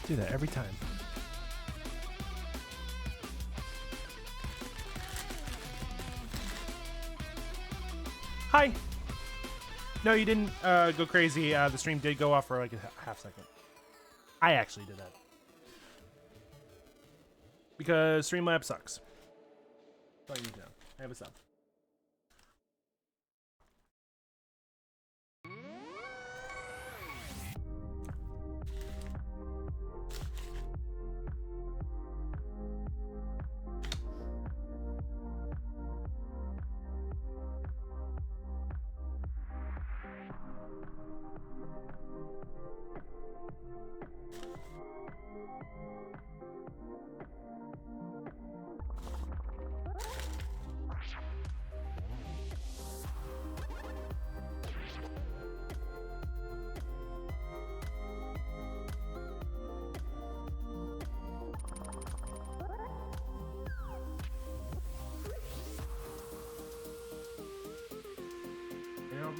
Do that every time. Hi. No, you didn't go crazy. The stream did go off for like a half second. I actually did that. Because Streamlabs sucks. That's all you need to know. I have a sub.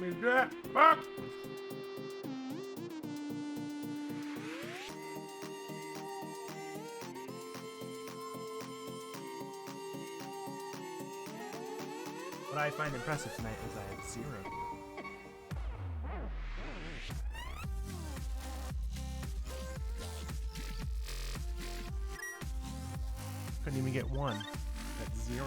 Me do that. Fuck. What I find impressive tonight is I have 0. Couldn't even get 1. That's 0.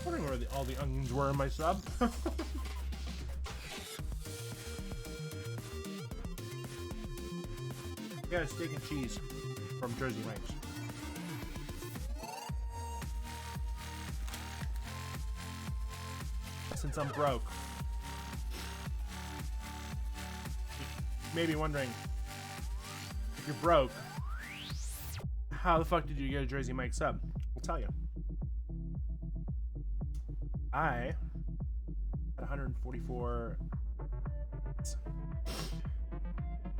Wondering where all the onions were in my sub. Yeah, steak and cheese from Jersey Mike's. Since I'm broke, you may be wondering, if you're broke, how the fuck did you get a Jersey Mike's sub? I'll tell you. I had 144,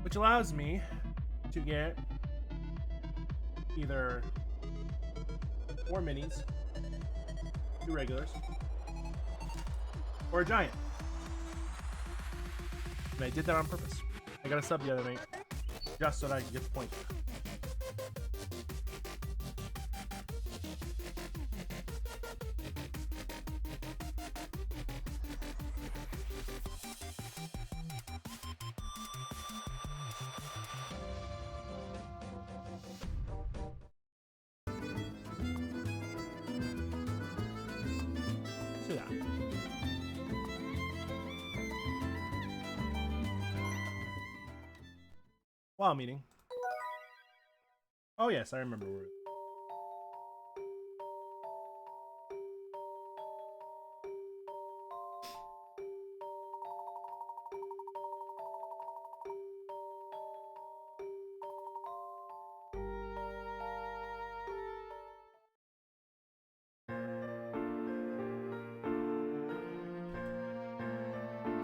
which allows me to get either 4 minis, 2 regulars, or a giant. And I did that on purpose. I got a sub the other night just so that I could get the point. While meeting. Oh yes, I remember where.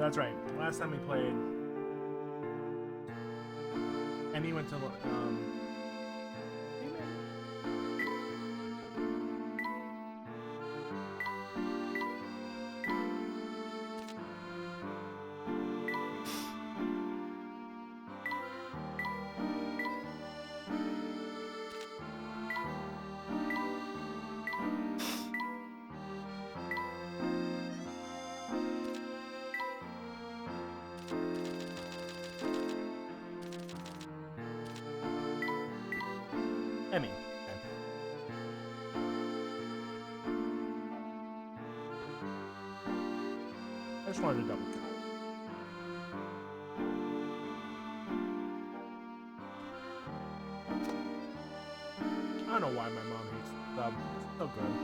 That's right. Last time we played, Emmy went to Emmy. I just wanted to double check. I don't know why my mom hates the sub. It's so good.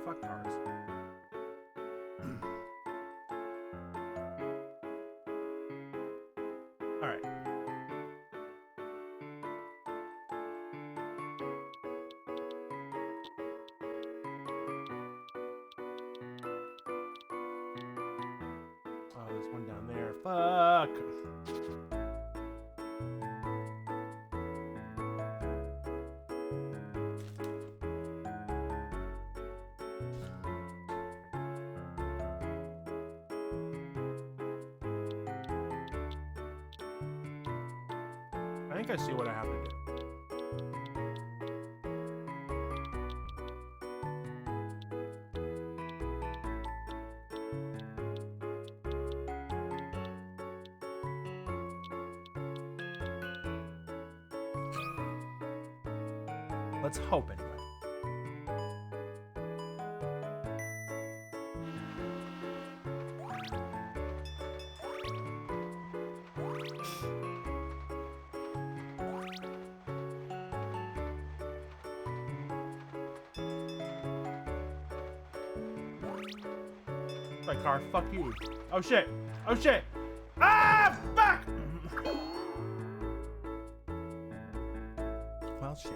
Fuck cars. Alright. Fuck. I think I see what I have to do. Let's hope anyway. My car, fuck you. Oh shit. Oh shit. Ah, fuck! Well, shit.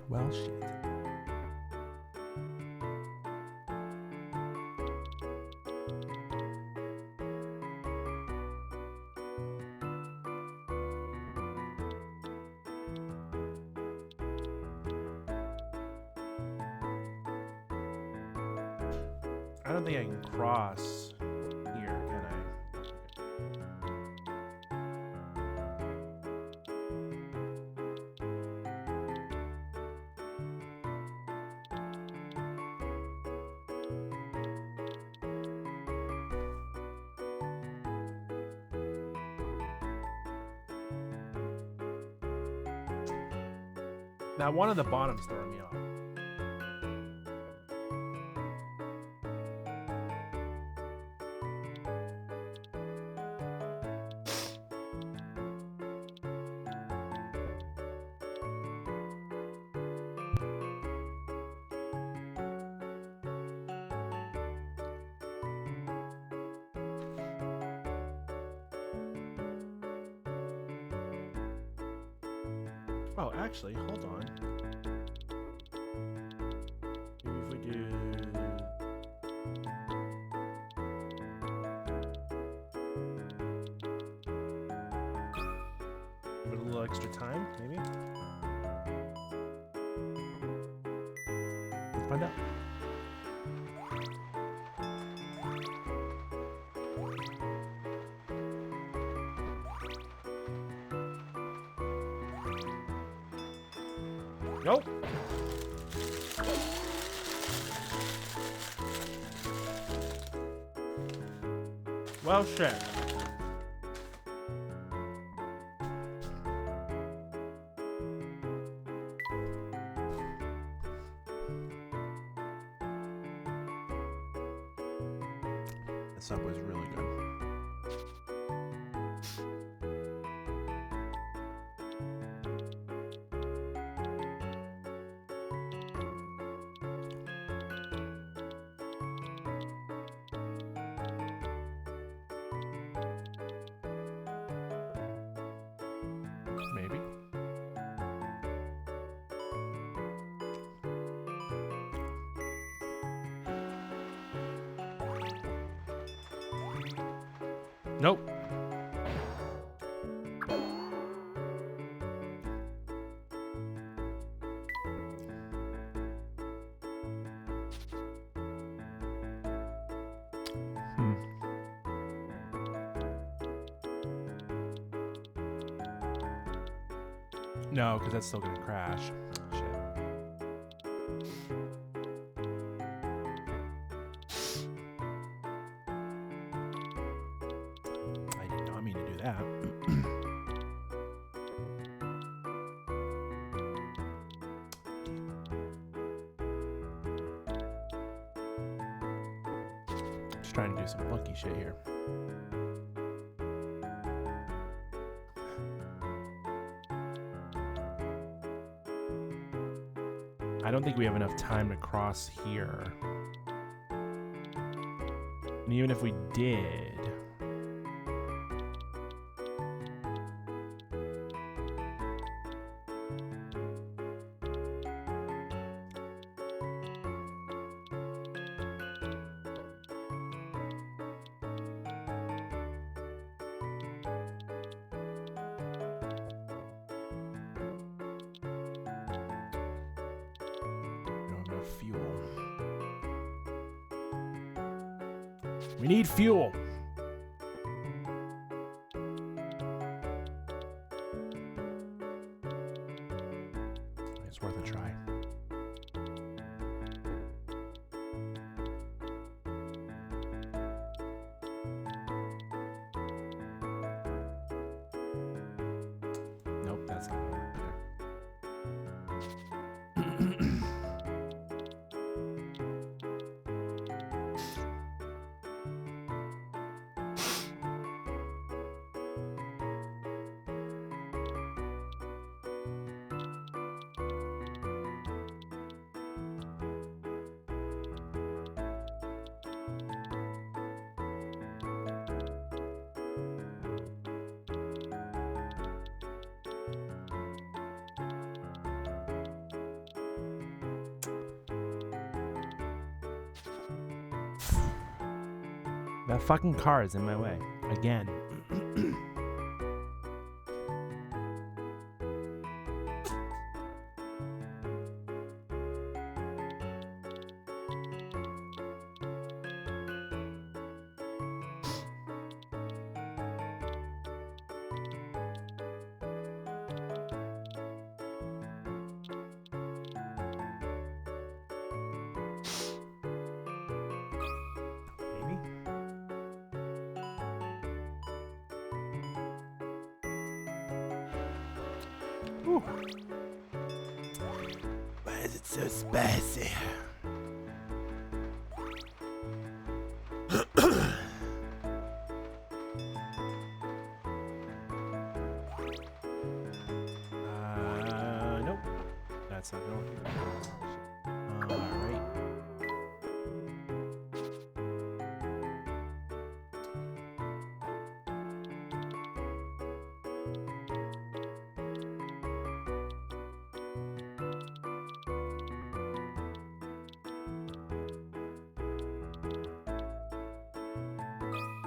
Well, shit. I don't think I can cross here, can I? Now, one of the bottoms throwing me off. Oh, actually, hold on. Maybe if we do... Give it a little extra time, maybe? Let's find out. Nope. Well, shit. The sub was really good. Maybe. Nope. No, because that's still gonna crash. Shit. I did not mean to do that. Just trying to do some funky shit here. I don't think we have enough time to cross here. And even if we did... We need fuel. It's worth a try. Nope, that's not gonna work either. That fucking car is in my way. Again. Ooh. Why is it so spicy? Nope. That's not going. All right.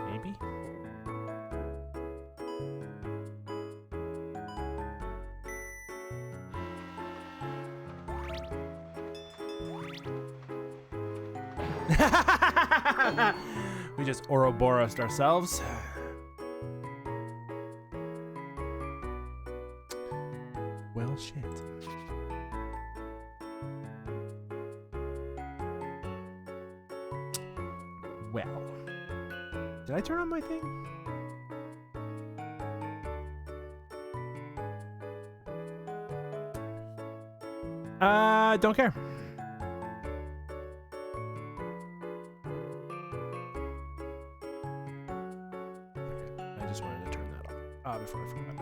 Maybe. We just Ouroboros ourselves. Well, shit. Well. Did I turn on my thing? Don't care. I just wanted to turn that off. Before I forgot.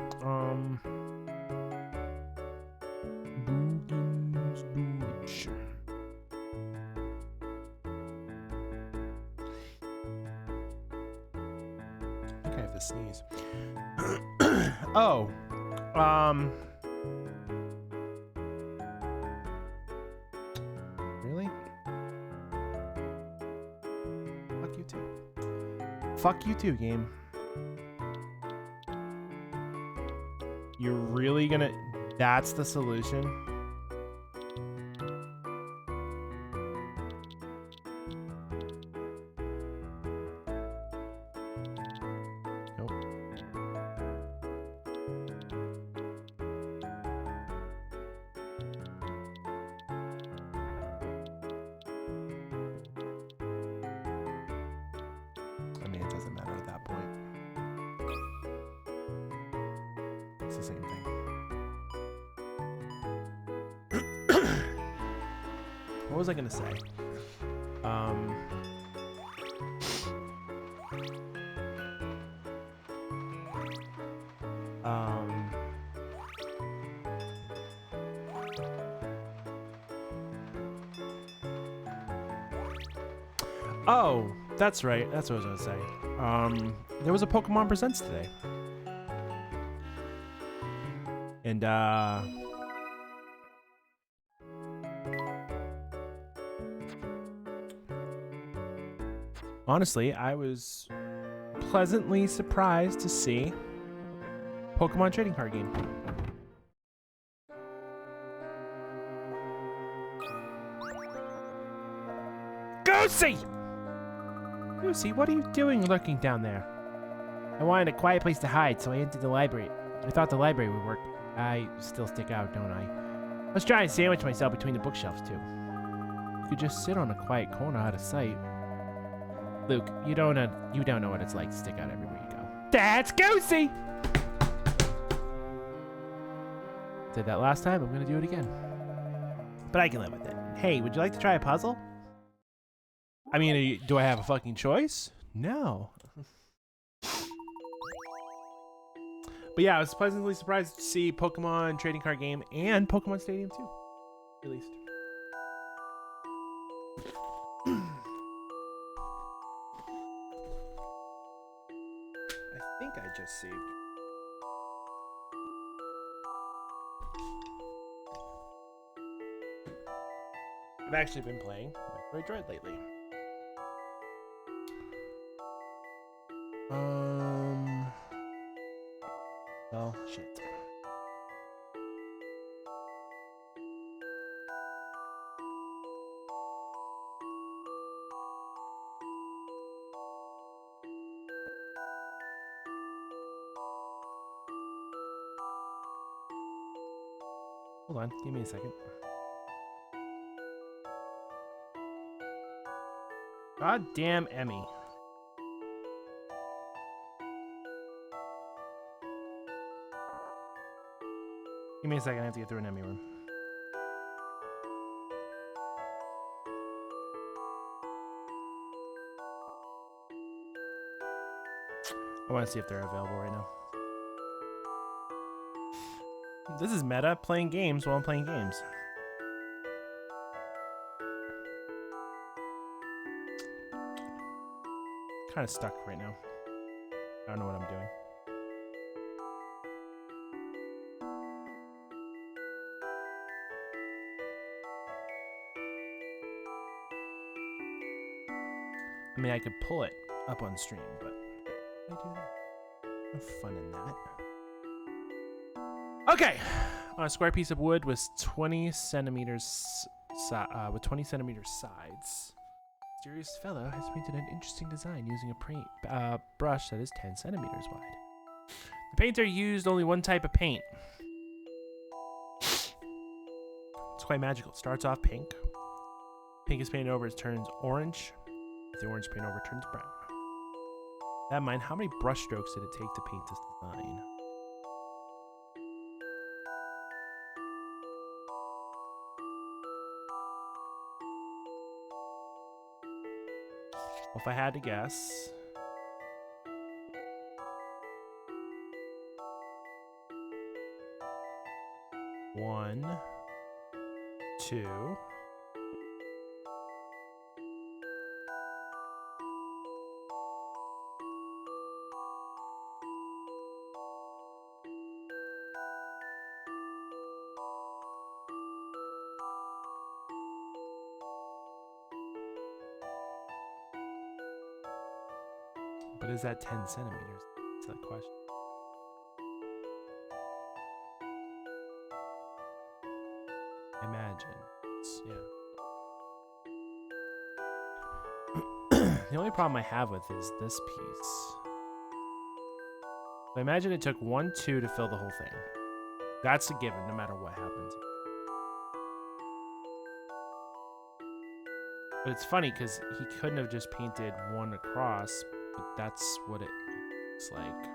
Boogies Booch. I think I have to sneeze. Oh. Really? Fuck you too. Fuck you too, game. You're really gonna... That's the solution? Nope. I mean, it doesn't matter at that point. It's the same thing. What was I gonna say? Oh, that's right. That's what I was gonna say. There was a Pokemon Presents today. And, honestly, I was pleasantly surprised to see Pokemon trading card game. Go see! Lucy, what are you doing lurking down there? I wanted a quiet place to hide, so I entered the library. I thought the library would work. I still stick out, don't I? I was trying to sandwich myself between the bookshelves, too. You could just sit on a quiet corner out of sight. Luke, you don't know what it's like to stick out everywhere you go. That's Goosey! Did that last time, I'm gonna do it again. But I can live with it. Hey, would you like to try a puzzle? I mean, do I have a fucking choice? No. But yeah, I was pleasantly surprised to see Pokemon Trading Card Game and Pokemon Stadium 2 released. I think I just saved. I've actually been playing Metroid Dread lately. Oh, shit. Hold on, give me a second. God damn Emmy. Give me a second, I have to get through an Emmy room. I want to see if they're available right now. This is meta, playing games while I'm playing games. Kind of stuck right now. I don't know what I'm doing. I mean, I could pull it up on stream, but I do that. No fun in that. Okay, on a square piece of wood with 20 centimeters sides. Mysterious fellow has painted an interesting design using a brush that is 10 centimeters wide. The painter used only one type of paint. It's quite magical. It starts off pink. Pink is painted over, it turns orange. If the orange paint over, turns brown. That in mind, how many brush strokes did it take to paint this design? Well, if I had to guess, one, two. But is that 10 centimeters? That's the question. Imagine. Yeah. The only problem I have with is this piece. I imagine it took 1, 2 to fill the whole thing. That's a given, no matter what happens. But it's funny because he couldn't have just painted one across, but that's what it looks like.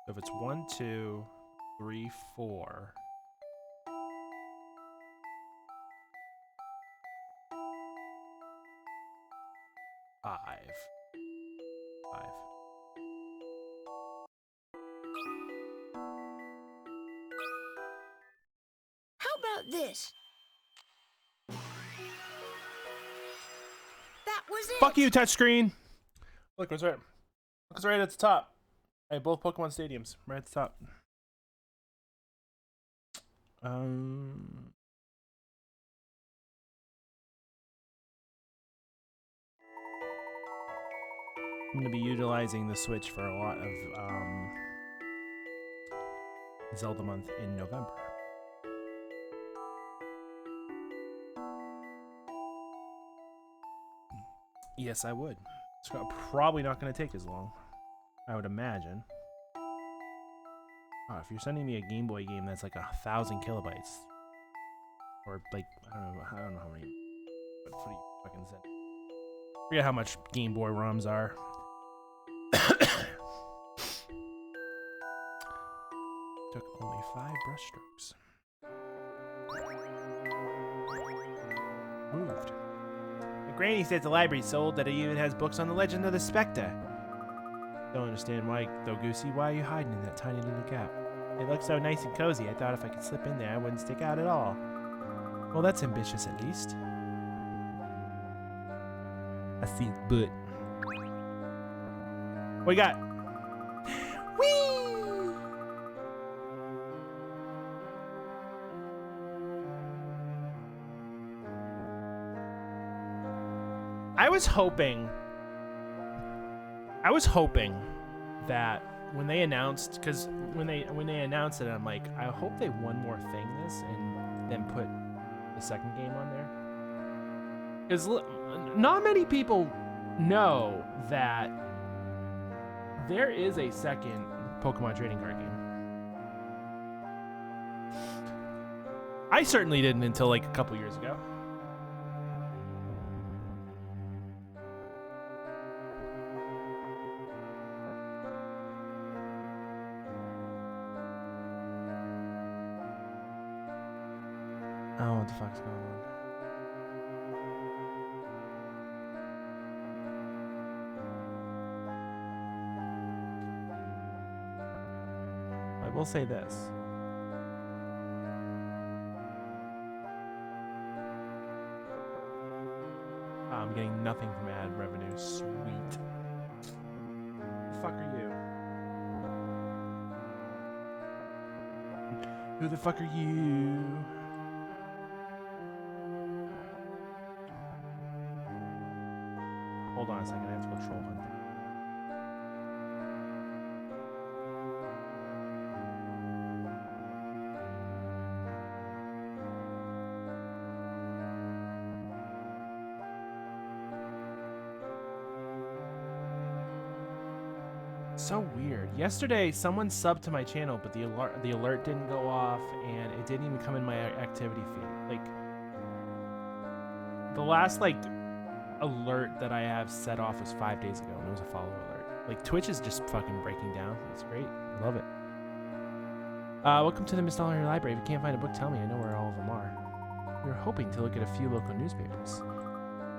So if it's 1, 2, 3, 4. Five. How about this? That was it. Fuck you, touchscreen. Look, what's right? Look, it's right at the top. Hey, both Pokemon stadiums, right at the top. I'm gonna be utilizing the Switch for a lot of Zelda month in November. Yes, I would. It's probably not going to take as long, I would imagine. Oh, if you're sending me a Game Boy game that's like 1,000 kilobytes, or like I don't know how many, but what do you fucking send? Forget how much Game Boy ROMs are. Took only 5 brushstrokes. Moved. My granny says the library's sold that it even has books on the legend of the Specter. Don't understand why, though, Goosey. Why are you hiding in that tiny little gap? It looks so nice and cozy. I thought if I could slip in there, I wouldn't stick out at all. Well, that's ambitious, at least. I think, but what you got? Whee! I was hoping that when they announced, because when they announced it, I'm like, I hope they one more thing this and then put the second game on there. Because not many people know that there is a second Pokemon trading card game. I certainly didn't until like a couple years ago. I don't know what the fuck's going on. I will say this. I'm getting nothing from ad revenue. Sweet. Who the fuck are you? Who the fuck are you? Hold on a second, I have to go troll hunt. So weird. Yesterday, someone subbed to my channel, but the alert didn't go off, and it didn't even come in my activity feed. Like, the last alert that I have set off was 5 days ago, and it was a follow alert. Like, Twitch is just fucking breaking down. It's great. I love it. Welcome to the Miss Dollar Library. If you can't find a book, tell me. I know where all of them are. We were hoping to look at a few local newspapers.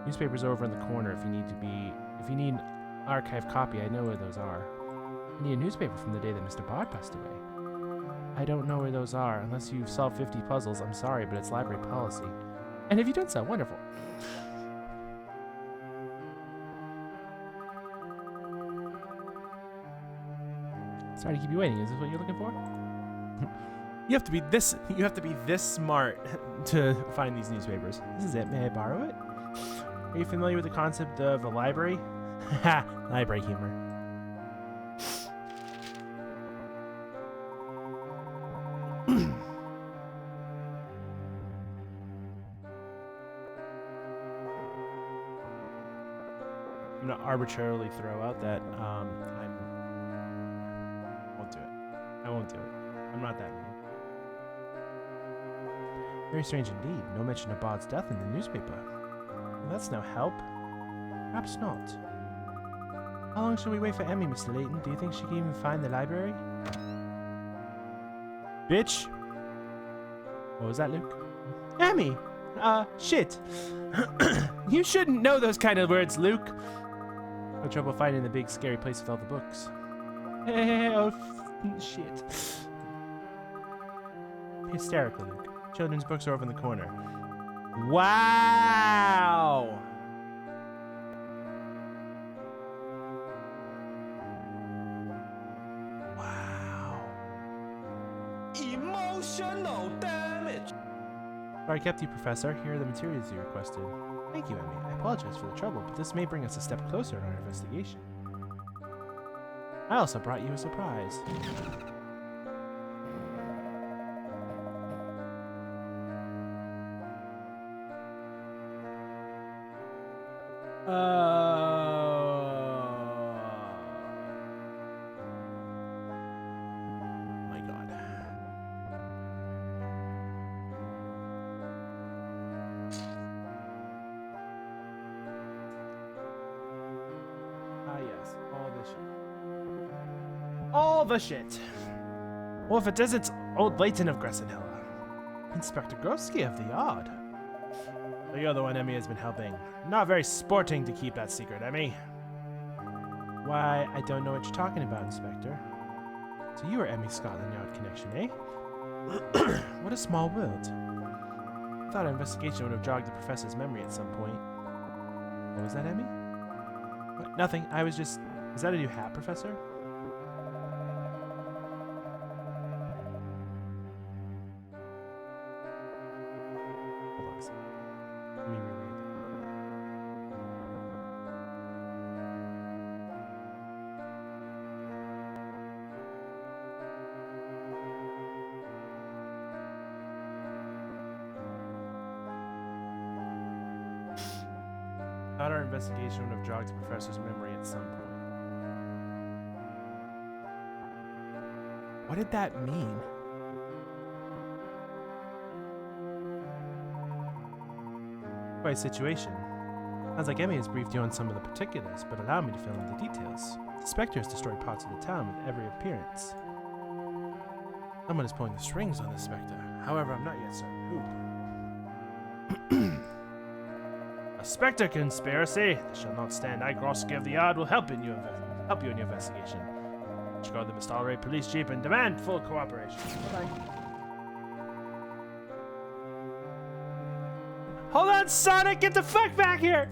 Newspapers are over in the corner if you need an archive copy. I know where those are. I need a newspaper from the day that Mr. Bard passed away. I don't know where those are. Unless you've solved 50 puzzles, I'm sorry, but it's library policy. And have you done so? Wonderful. Sorry to keep you waiting. Is this what you're looking for? You have to be this smart to find these newspapers. This is it. May I borrow it? Are you familiar with the concept of a library? Ha! Library humor. I'm gonna arbitrarily throw out that I won't do it. I won't do it. I'm not that mean. Very strange indeed. No mention of Bard's death in the newspaper. Well, that's no help. Perhaps not. How long shall we wait for Emmy, Mr. Layton? Do you think she can even find the library? Bitch! What was that, Luke? Emmy! Shit! You shouldn't know those kind of words, Luke! No trouble finding the big scary place with all the books. Oh, shit. Hysterical, Luke. Children's books are over in the corner. Wow! Emotional damage. Sorry I kept you, Professor. Here are the materials you requested. Thank you, Emmy. I apologize for the trouble, but this may bring us a step closer in our investigation. I also brought you a surprise. My God. Ah, yes. All this shit. All the shit. Well, if it isn't old Layton of Gressenhilla. Inspector Groski of the Yard. So you're the one Emmy has been helping. Not very sporting to keep that secret, Emmy. Why, I don't know what you're talking about, Inspector. So you are Emmy's Scotland Yard connection, eh? What a small world. I thought our investigation would have jogged the professor's memory at some point. What was that, Emmy? What? Nothing. I was just... Is that a new hat, Professor? Hold on a second. Let me reread. Thought our investigation would have jogged the professor's memory at some point. What did that mean? Quite a situation. Sounds like Emmy has briefed you on some of the particulars, but allow me to fill in the details. The Specter has destroyed parts of the town with every appearance. Someone is pulling the strings on this Specter. However, I'm not yet certain who. A Specter conspiracy! This shall not stand. I, Groski of the Yard, will help you in your investigation. I shall go to the Mistalery police chief and demand full cooperation. Bye-bye. Hold on, Sonic! Get the fuck back here!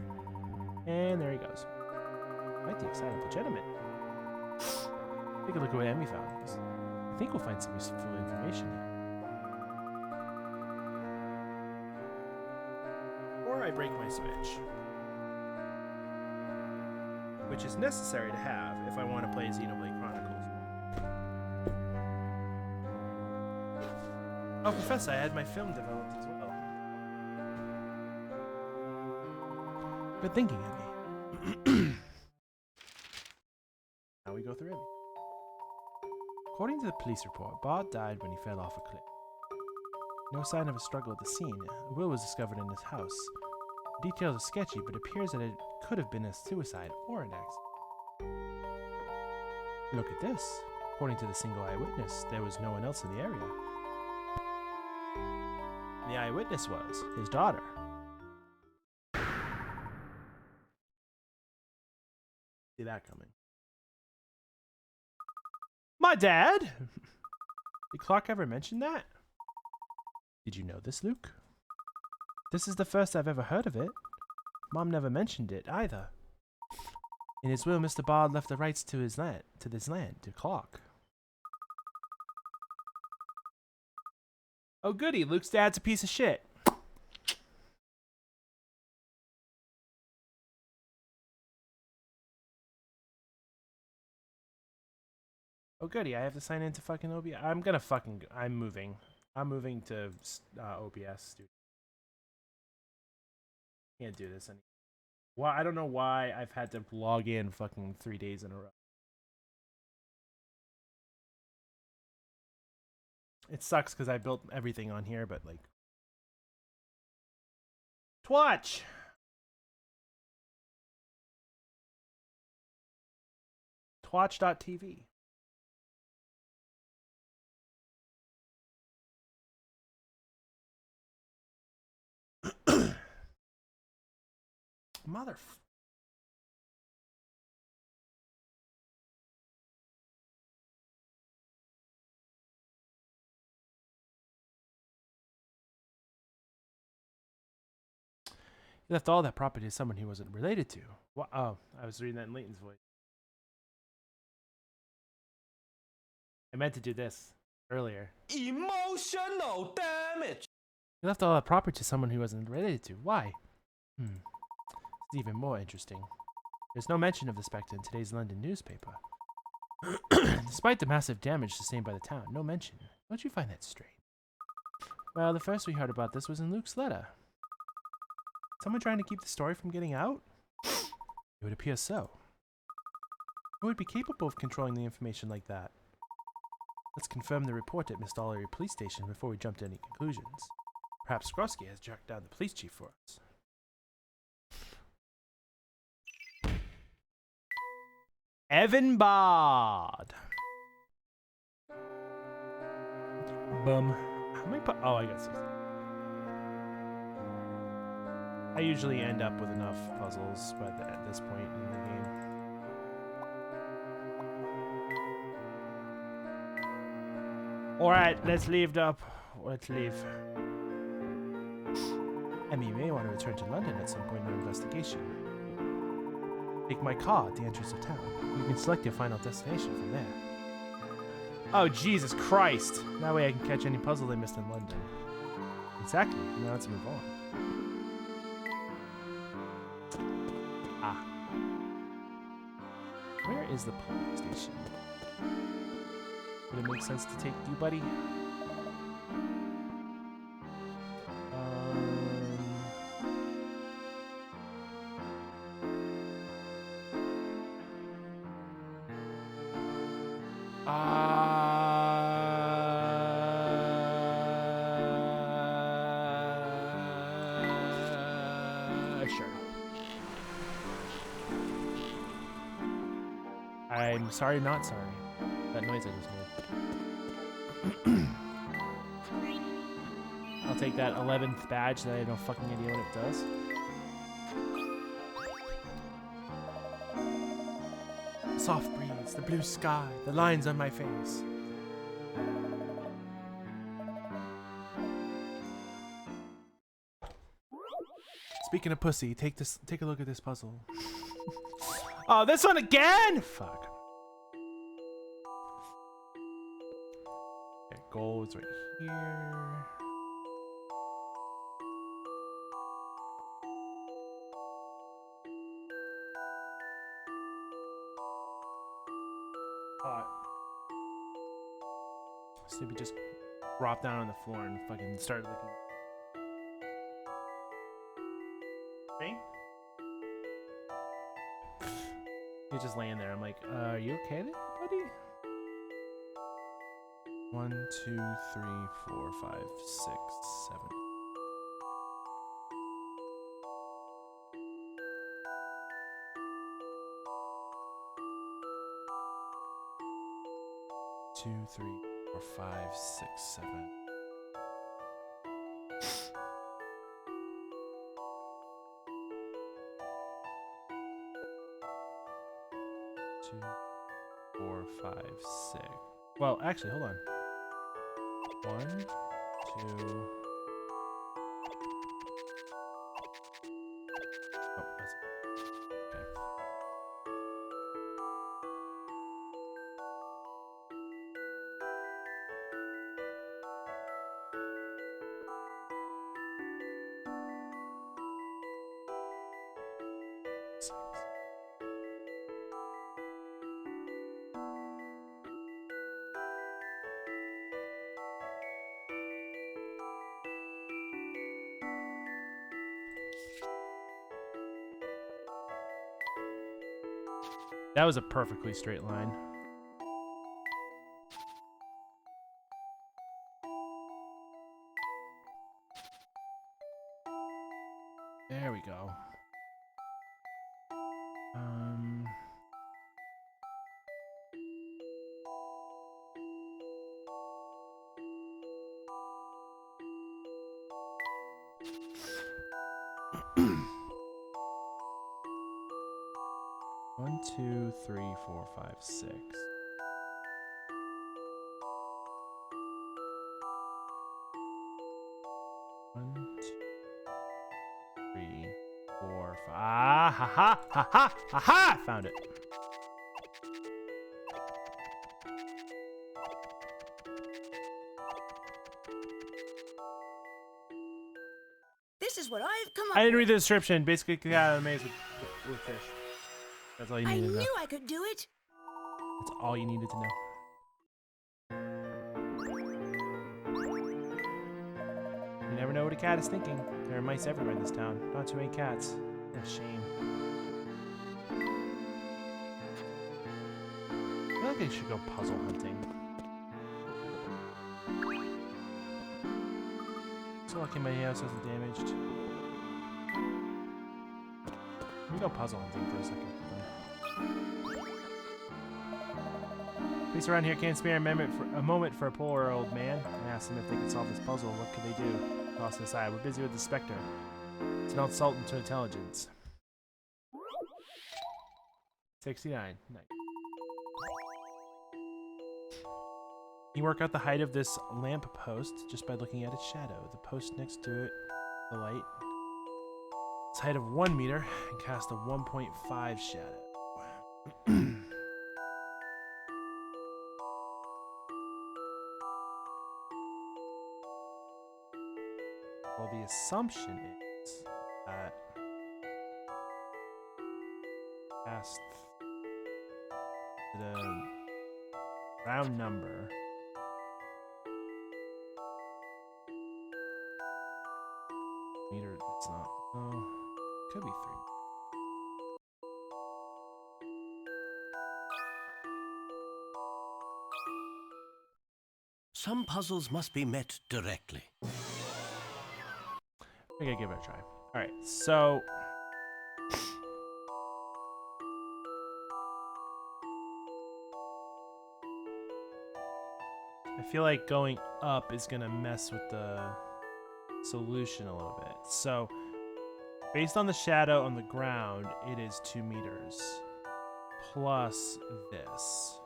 And there he goes. Quite the excitable gentleman. Take a look at what Emmy found. I think we'll find some useful information here. Or I break my switch. Which is necessary to have if I want to play Xenoblade Chronicles. Oh, Professor, I had my film developed as well. Good thinking, Emmy. Now we go through Emmy. According to the police report, Bard died when he fell off a cliff. No sign of a struggle at the scene. A will was discovered in his house. The details are sketchy, but it appears that it could have been a suicide or an accident. Look at this. According to the single eyewitness, there was no one else in the area. The eyewitness was his daughter. See that coming. My dad? Did Clark ever mention that? Did you know this, Luke? This is the first I've ever heard of it. Mom never mentioned it either. In his will, Mr. Bard left the rights to this land, to Clark. Oh goody, Luke's dad's a piece of shit. Oh goody, I have to sign into fucking OBS. I'm moving. I'm moving to OBS, dude. Can't do this anymore. Well, I don't know why I've had to log in fucking 3 days in a row. It sucks because I built everything on here, but like... Twatch! Twatch.tv. Mother. He left all that property to someone he wasn't related to. What? Oh, I was reading that in Layton's voice. I meant to do this. earlier. Emotional damage. You left all that property to someone who wasn't related to. Why? It's even more interesting. There's no mention of the Specter in today's London newspaper. Despite the massive damage sustained by the town, no mention. Don't you find that strange? Well, the first we heard about this was in Luke's letter. Someone trying to keep the story from getting out? It would appear so. Who would be capable of controlling the information like that? Let's confirm the report at Mist Allery Police Station before we jump to any conclusions. Perhaps Skrosky has tracked down the police chief for us. Evan Bard. Boom. How many oh, I got 60. I usually end up with enough puzzles at this point in the game. Alright, let's leave up. Let's leave. Emmy may want to return to London at some point in our investigation. Take my car at the entrance of town. You can select your final destination from there. Oh, Jesus Christ! That way I can catch any puzzle they missed in London. Exactly. Now let's move on. Ah. Where is the police station? Would it make sense to take you, buddy? Sure. I'm sorry, not sorry. That noise I just made. I'll take that 11th badge that I have no fucking idea what it does. The soft breeze, the blue sky, the lines on my face. Speaking of pussy, take a look at this puzzle. Oh, this one again! Fuck. Okay, goal is right here. Hot. So we just drop down on the floor and fucking start looking. Right? He's just laying there. I'm like, are you okay there, buddy? 1, 2, 3, 4, 5, 6, 7. Two, 3, 4, 5, 6, 7. 2, 4, 5, 6. Well, actually, hold on. 1, 2. Oh, that's okay. That was a perfectly straight line. There we go. One, 2, 3, 4, 5, 6. 1, 2, 3, 4, 5. Ah, ha ha ha ha ha ha! Found it. This is what I've come up I didn't with. read the description. Basically, get out of the maze with fish. That's all you I needed to know. knew I could do it. That's all you needed to know. You never know what a cat is thinking. There are mice everywhere in this town. Not too many cats. What a shame. I feel like I should go puzzle hunting. So lucky my house isn't damaged. Let me go puzzle hunting for a second. Police around here can't spare a moment for a poor old man. I asked them if they could solve this puzzle. What could they do? Tossed aside. We're busy with the Specter. It's an assault to intelligence. 69. Nice. You work out the height of this lamp post just by looking at its shadow. The post next to it, the light. Its height of 1 meter and cast a 1.5 shadow. Well, the assumption is that cast the round number. Meter, it's not. Oh, could be 3. Some puzzles must be met directly. We gotta give it a try. Alright, so I feel like going up is gonna mess with the solution a little bit. So based on the shadow on the ground, it is 2 meters plus this.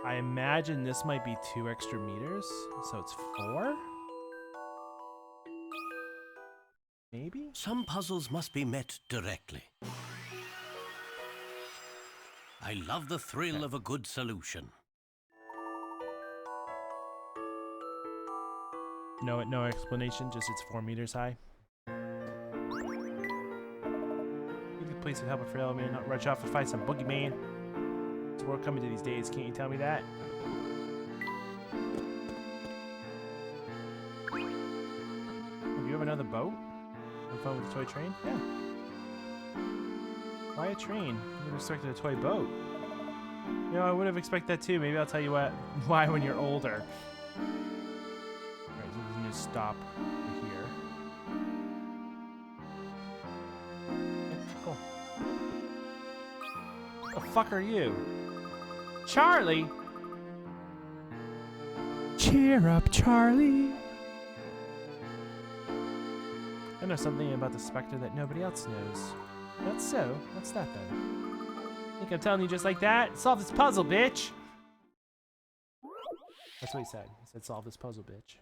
I imagine this might be 2 extra meters, so it's 4? Maybe? Some puzzles must be met directly. I love the thrill of a good solution. No explanation, just it's 4 meters high. Think the police would help a frail man not rush off and fight some boogeyman. It's the world coming to these days, can't you tell me that? Have you ever another boat? Have fun with a toy train? Yeah. Why a train? You would have expected a toy boat. You know, I would have expected that too. Maybe I'll tell you why when you're older. Alright, so there's a new stop here. Okay, cool. The fuck are you? Charlie! Cheer up, Charlie! I know something about the Specter that nobody else knows. That's so. What's that then? Think I'm telling you just like that? Solve this puzzle, bitch! That's what he said. He said, solve this puzzle, bitch.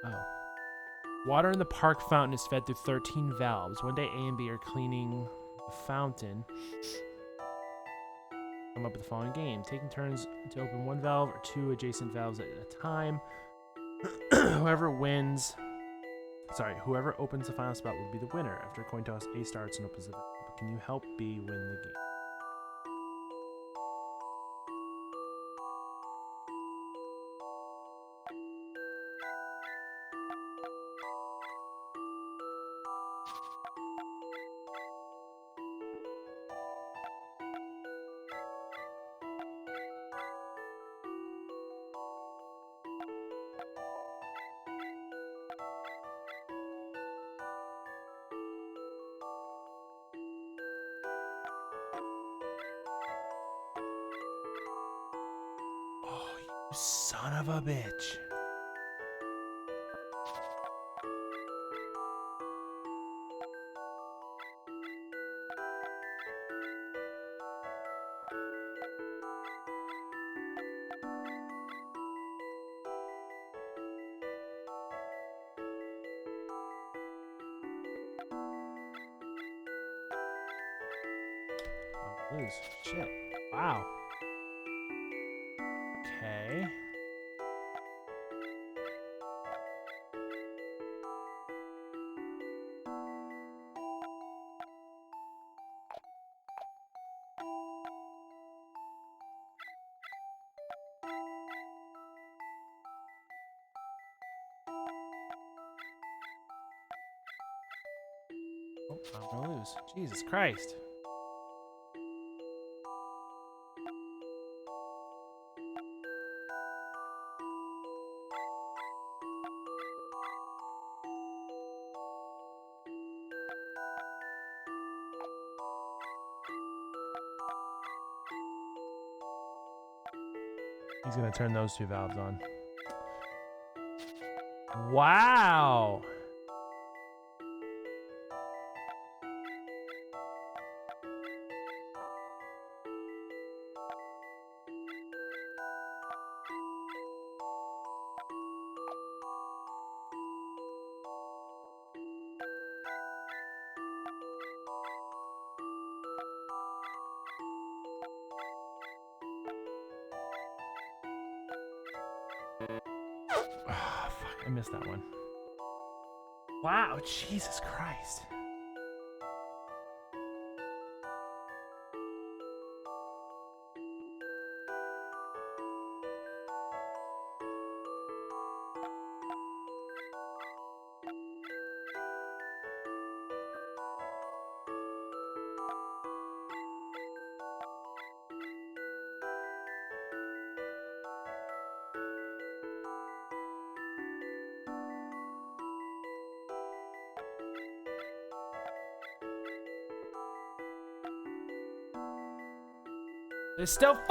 Oh. Water in the park fountain is fed through 13 valves. One day A and B are cleaning the fountain. Come up with the following game. Taking turns to open one valve or 2 adjacent valves at a time. Whoever opens the final spot will be the winner. After a coin toss, A starts and opens the valve. Can you help B win the game? Oh, you son of a bitch. Lose. Shit. Wow. Okay. Oh, I'm gonna lose. Jesus Christ. He's gonna turn those two valves on. Wow. Oh, fuck, I missed that one. Wow, Jesus Christ. There's still 4!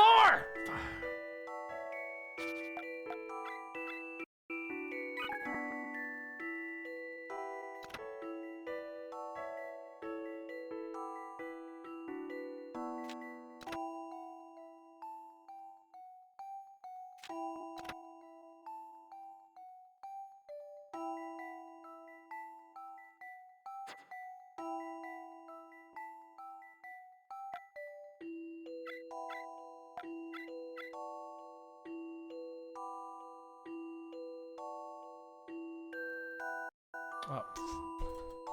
Oh,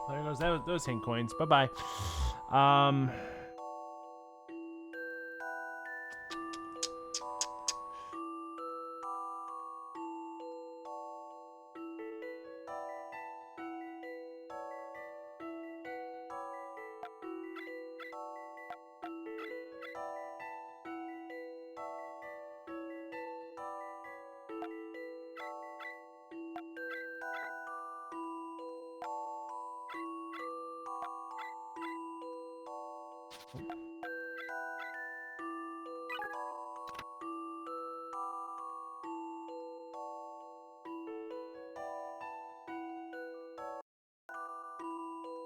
there goes those hint coins. Bye-bye.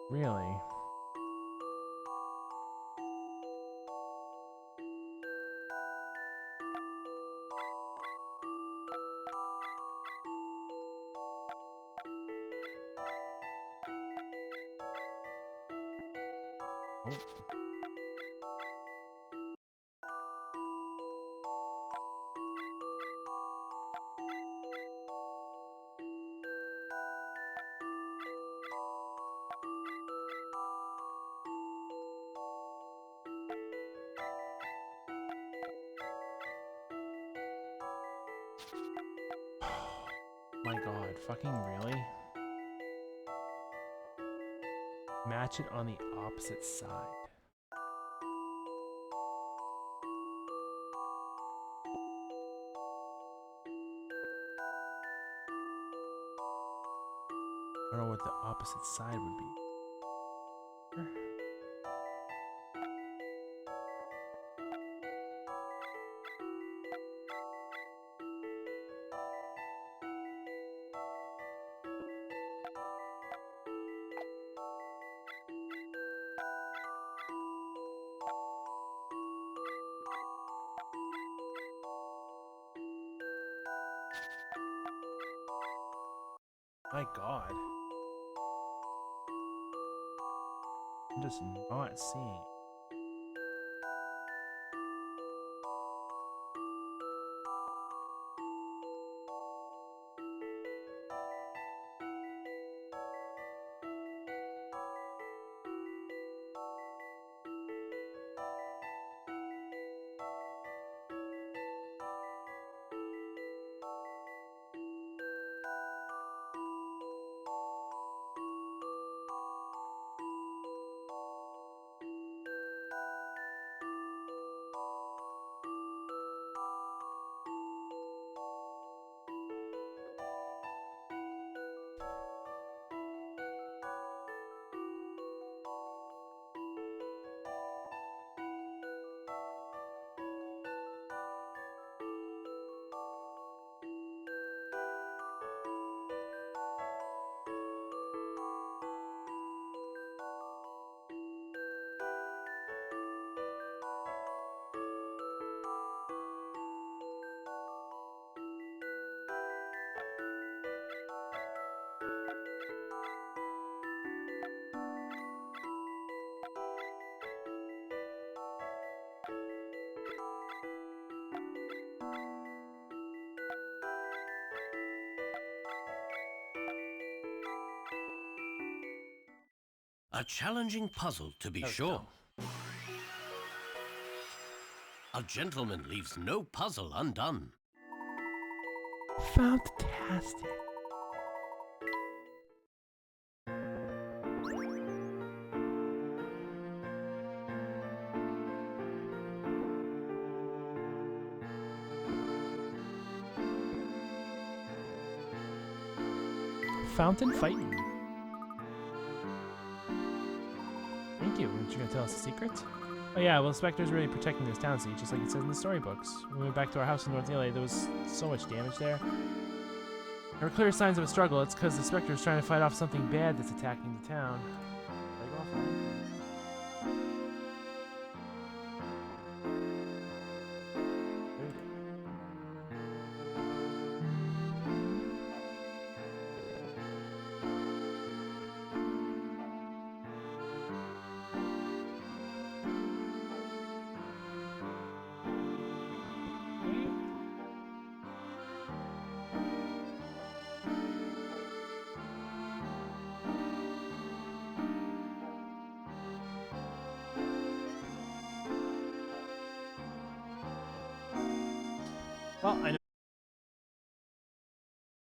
Really? Oh. My God, fucking really? Match it on the opposite side. I don't know what the opposite side would be. My God. I'm just not seeing it. A challenging puzzle, to be That was sure. dumb. A gentleman leaves no puzzle undone. Fantastic. Fountain fighting. Thank you. Aren't you gonna tell us a secret? Oh yeah, well, Specter's really protecting this town, see, just like it says in the storybooks. When we went back to our house in North LA, there was so much damage there. There were clear signs of a struggle. It's because the Specter is trying to fight off something bad that's attacking the town. Should I go off? Well, I